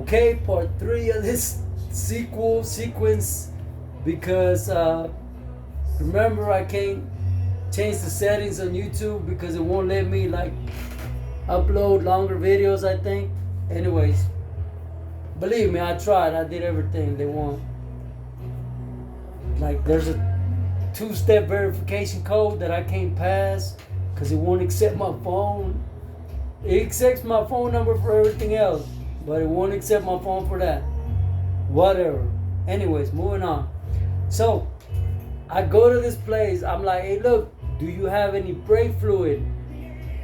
Okay, part 3 of this sequence, because remember I can't change the settings on YouTube because it won't let me like upload longer videos, I think. Anyways, believe me, I tried. I did everything they want. Like there's a two-step verification code that I can't pass because it won't accept my phone. It accepts my phone number for everything else, but it won't accept my phone for that. Whatever. Anyways, moving on. So I go to this place. I'm like, hey, look, do you have any brake fluid?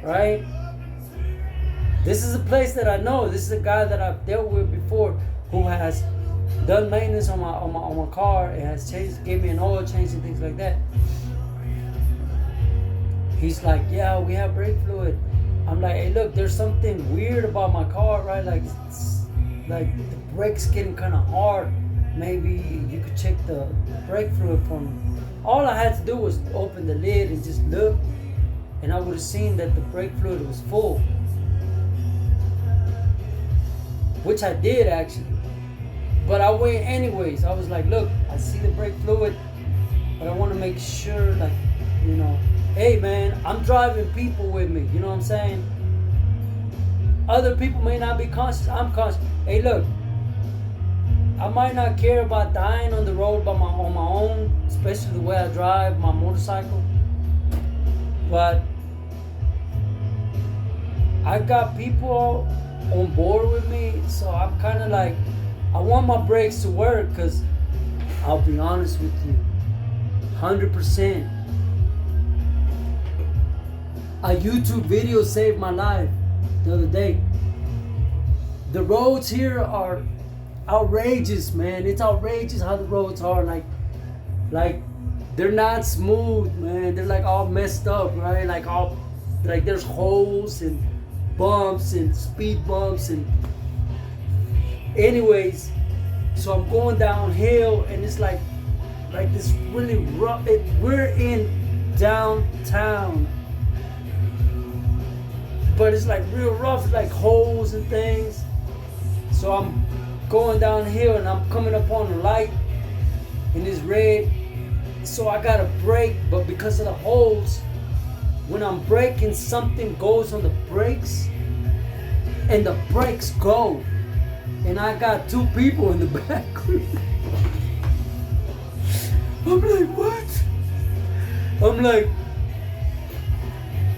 Right? This is a place that I know. This is a guy that I've dealt with before who has done maintenance on my car and has changed, gave me an oil change and things like that. He's like, yeah, we have brake fluid. I'm like, hey, look, there's something weird about my car, right? Like, like the brakes getting kind of hard. Maybe you could check the brake fluid for me. All I had to do was open the lid and just look, and I would have seen that the brake fluid was full, which I did actually. But I went anyways. I was like, look, I see the brake fluid, but I want to make sure, like, you know, hey man, I'm driving people with me. You know what I'm saying? Other people may not be conscious. I'm conscious. Hey, look, I might not care about dying on the road on my own, especially the way I drive my motorcycle. But I got people on board with me, so I'm kind of like, I want my brakes to work, because I'll be honest with you, 100%. A YouTube video saved my life the other day. The roads here are outrageous, man. It's outrageous how the roads are. Like they're not smooth, man. They're like all messed up, right? Like there's holes and bumps and speed bumps and anyways. So I'm going downhill and it's like this really rough. We're in downtown, but it's like real rough, like holes and things. So I'm going downhill and I'm coming up on the light and it's red. So I gotta brake, but because of the holes, when I'm braking, something goes on the brakes and the brakes go. And I got two people in the back. I'm like, what? I'm like,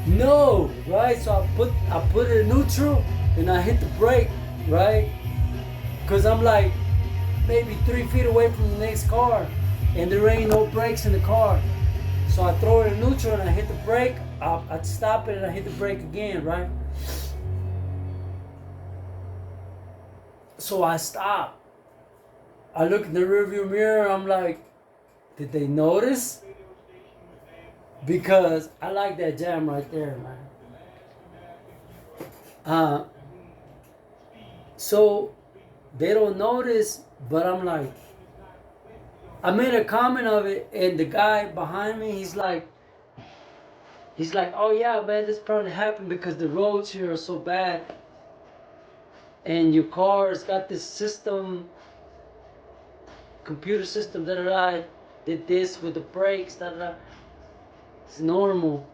no, right? So I put it in neutral and I hit the brake, right? Cause I'm like maybe 3 feet away from the next car, and there ain't no brakes in the car. So I throw it in neutral and I hit the brake. I'd stop it and I hit the brake again, right? So I stop. I look in the rearview mirror. I'm like, did they notice? Because I like that jam right there, man. So they don't notice, but I'm like, I made a comment of it, and the guy behind me, he's like, oh yeah, man, this probably happened because the roads here are so bad, and your car's got this system, computer system, da da da, did this with the brakes, da da da. It's normal.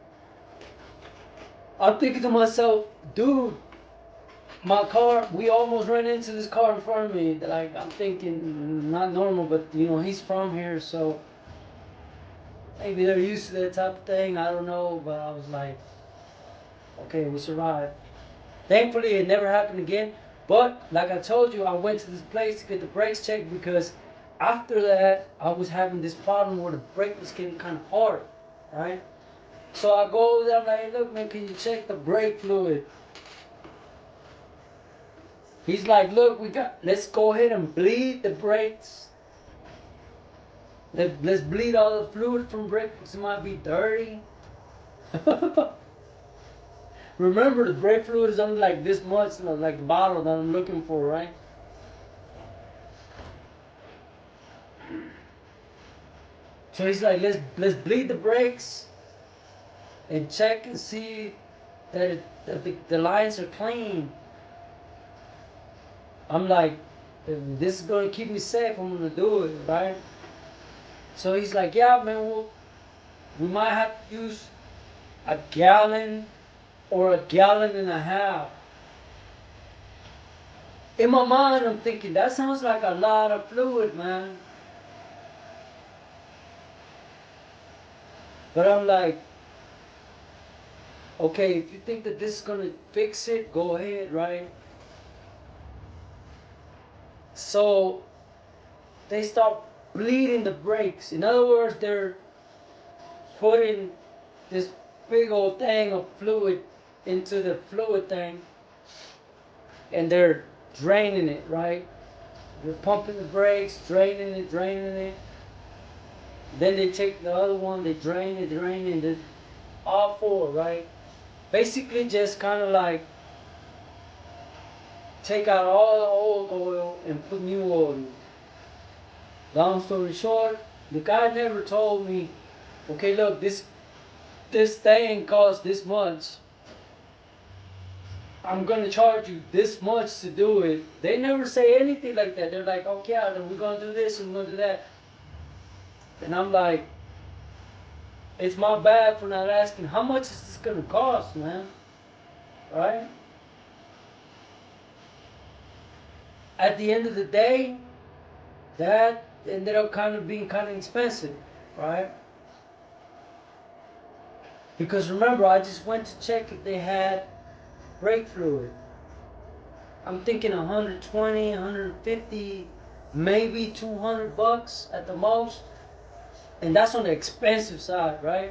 I'm thinking to myself, dude, my car, we almost ran into this car in front of me. Like, I'm thinking, not normal, but you know, he's from here, so maybe they're used to that type of thing. I don't know, but I was like, okay, we survived. Thankfully, it never happened again. But like I told you, I went to this place to get the brakes checked because after that, I was having this problem where the brake was getting kind of hard, right? So I go over there, I'm like, hey, look, man, can you check the brake fluid? He's like, look, let's go ahead and bleed the brakes. Let's bleed all the fluid from brakes. It might be dirty. Remember, the brake fluid is only like this much, like the bottle that I'm looking for, right? So he's like, let's bleed the brakes and check and see that the lines are clean. I'm like, if this is gonna keep me safe, I'm gonna do it, right? So he's like, yeah, man, well, we might have to use a gallon or a gallon and a half. In my mind, I'm thinking, that sounds like a lot of fluid, man. But I'm like, okay, if you think that this is gonna fix it, go ahead, right? So they start bleeding the brakes. In other words, they're putting this big old thing of fluid into the fluid thing, and they're draining it, right? They're pumping the brakes, draining it, draining it. Then they take the other one, they drain it, all four, right? Basically just kind of like take out all the old oil and put new oil in. Long story short, the guy never told me, okay, look, this thing costs this much. I'm gonna charge you this much to do it. They never say anything like that. They're like, okay, then we're gonna do this and we're gonna do that. And I'm like, it's my bad for not asking, how much is this gonna cost, man? Right? At the end of the day, that ended up being kind of expensive, right? Because remember, I just went to check if they had brake fluid. I'm thinking 120, 150, maybe $200 at the most. And that's on the expensive side, right?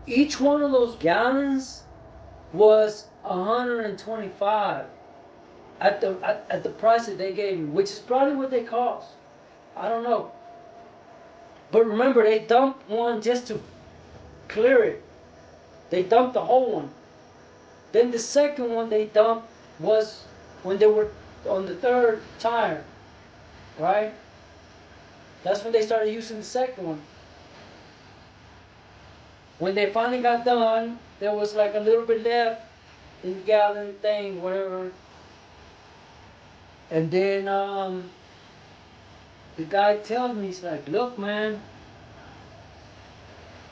Each one of those gallons was 125 at the price that they gave me, which is probably what they cost. I don't know. But remember, they dumped one just to clear it. They dumped the whole one. Then the second one they dumped was when they were on the third tire, right? That's when they started using the second one. When they finally got done, there was like a little bit left in the gallon thing, whatever. And then the guy tells me, he's like, look, man,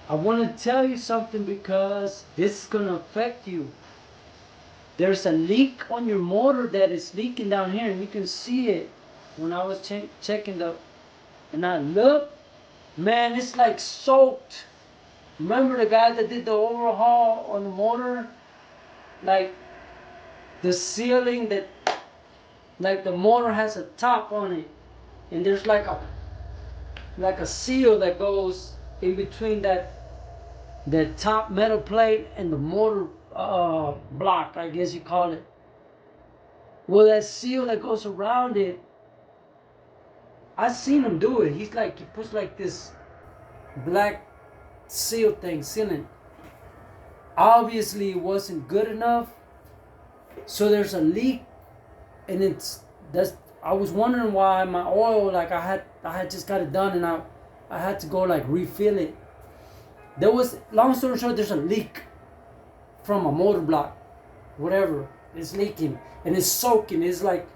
I want to tell you something because this is going to affect you. There's a leak on your motor that is leaking down here, and you can see it when I was checking and I look, man, it's like soaked. Remember the guy that did the overhaul on the motor? Like the sealing that, like the motor has a top on it, and there's like a seal that goes in between that top metal plate and the motor block, I guess you call it. Well, that seal that goes around it, I seen him do it. He puts like this black seal thing sealing. Obviously it wasn't good enough, so there's a leak, and I was wondering why my oil, like I had just got it done, and I had to go like refill it. Long story short, there's a leak from a motor block, whatever, it's leaking and it's soaking. It's like,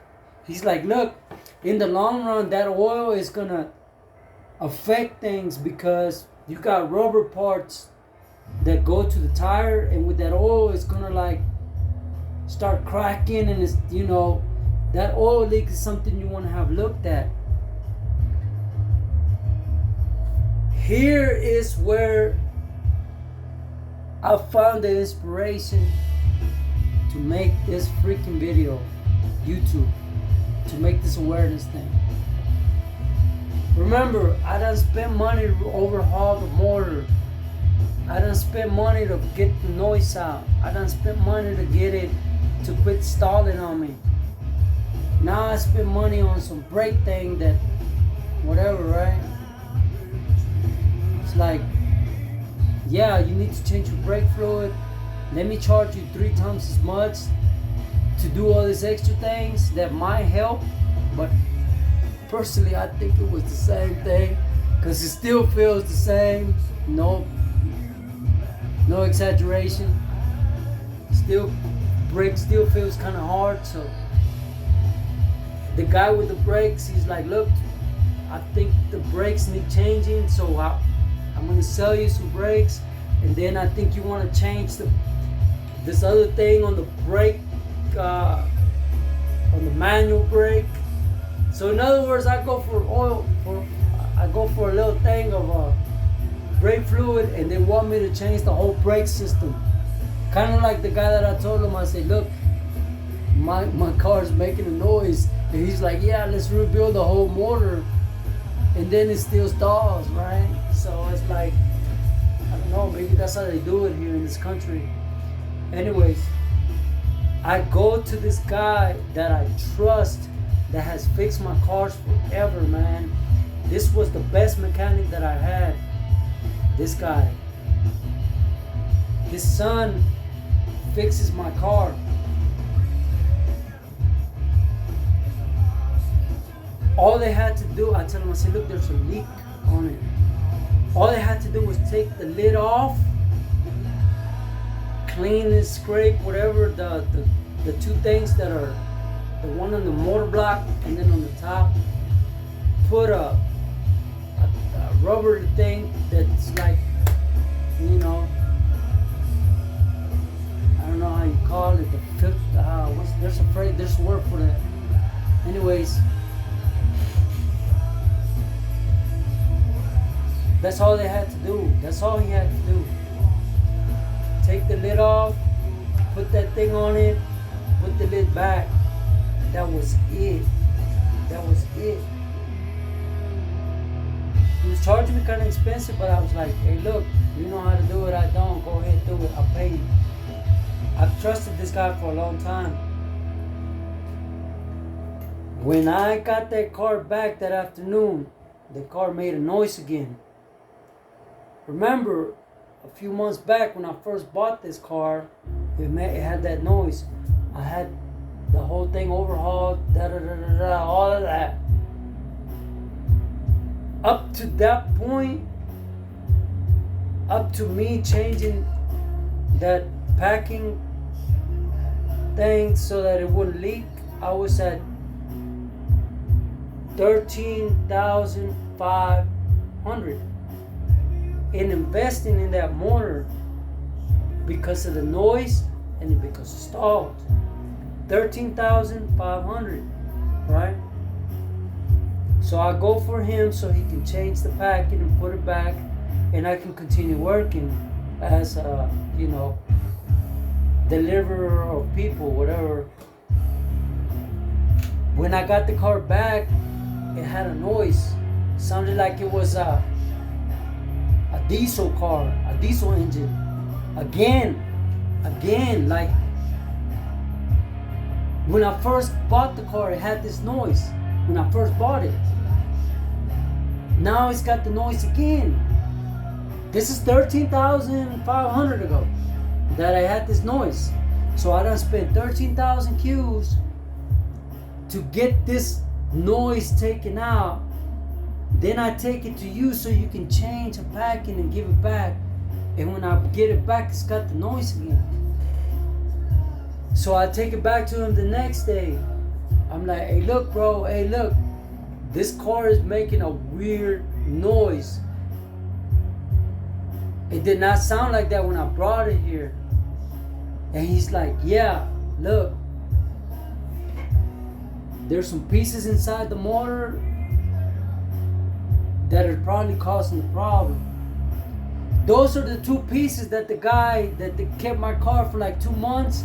he's like, look, in the long run, that oil is gonna affect things because you got rubber parts that go to the tire, and with that oil, it's gonna like start cracking, and it's, that oil leak is something you want to have looked at. Here is where I found the inspiration to make this freaking video, YouTube, to make this awareness thing. Remember, I done spent money to overhaul the motor. I done spent money to get the noise out. I done spent money to get it to quit stalling on me. Now I spend money on some brake thing that, whatever, right? It's like, yeah, you need to change your brake fluid. Let me charge you 3 times as much to do all these extra things that might help. But personally, I think it was the same thing, because it still feels the same. No exaggeration. Brake still feels kind of hard. So The guy with the brakes, he's like, look, I think the brakes need changing, so I'm gonna sell you some brakes, and then I think you want to change this other thing on the brake, on the manual brake. So in other words, I go for a little thing of brake fluid, and they want me to change the whole brake system. Kind of like the guy that I told him, I said, look, my car's making a noise, and he's like, yeah, let's rebuild the whole motor, and then it still stalls, right? So it's like, I don't know, maybe that's how they do it here in this country. Anyways, I go to this guy that I trust, that has fixed my cars forever, man. This was the best mechanic that I had. This guy, his son fixes my car. All they had to do, I tell him, I said, look, there's a leak on it. All they had to do was take the lid off, clean and scrape whatever the two things that are, the one on the motor block and then on the top, put a rubber thing that's like, you know, I don't know how you call it, the fifth, there's a word for that. Anyways, that's all they had to do. That's all he had to do. Take the lid off, put that thing on it, put the lid back. That was it. That was it. He was charging me kind of expensive, but I was like, hey, look, you know how to do it, I don't. Go ahead, do it. I'll pay you. I've trusted this guy for a long time. When I got that car back that afternoon, the car made a noise again. Remember, a few months back when I first bought this car, it had that noise. I had the whole thing overhauled, all of that. Up to that point, up to me changing that packing thing so that it wouldn't leak, I was at $13,500 in investing in that motor because of the noise and because it stalled. $13,500, right? So I go for him so he can change the packing and put it back, and I can continue working as a, you know, deliverer of people, whatever. When I got the car back, it had a noise. It sounded like it was a diesel car, a diesel engine. Again, like when I first bought the car, it had this noise. When I first bought it. Now it's got the noise again. This is 13,500 ago that I had this noise. So I done spent 13,000 Qs to get this noise taken out. Then I take it to you so you can change the packing and give it back. And when I get it back, it's got the noise again. So I take it back to him the next day. I'm like, hey, look, bro. Hey, look. This car is making a weird noise. It did not sound like that when I brought it here. And he's like, yeah, look. There's some pieces inside the motor that are probably causing the problem. Those are the two pieces that the guy that kept my car for like 2 months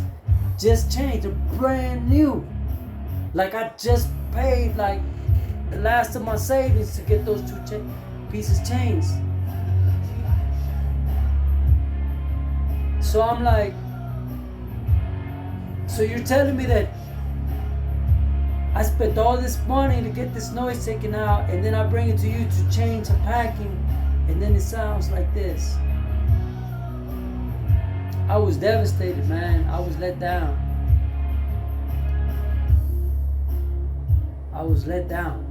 just changed. They're brand new. Like I just paid like the last of my savings to get those two pieces changed. So I'm like, so you're telling me that I spent all this money to get this noise taken out, and then I bring it to you to change the packing, and then it sounds like this. I was devastated, man. I was let down. I was let down.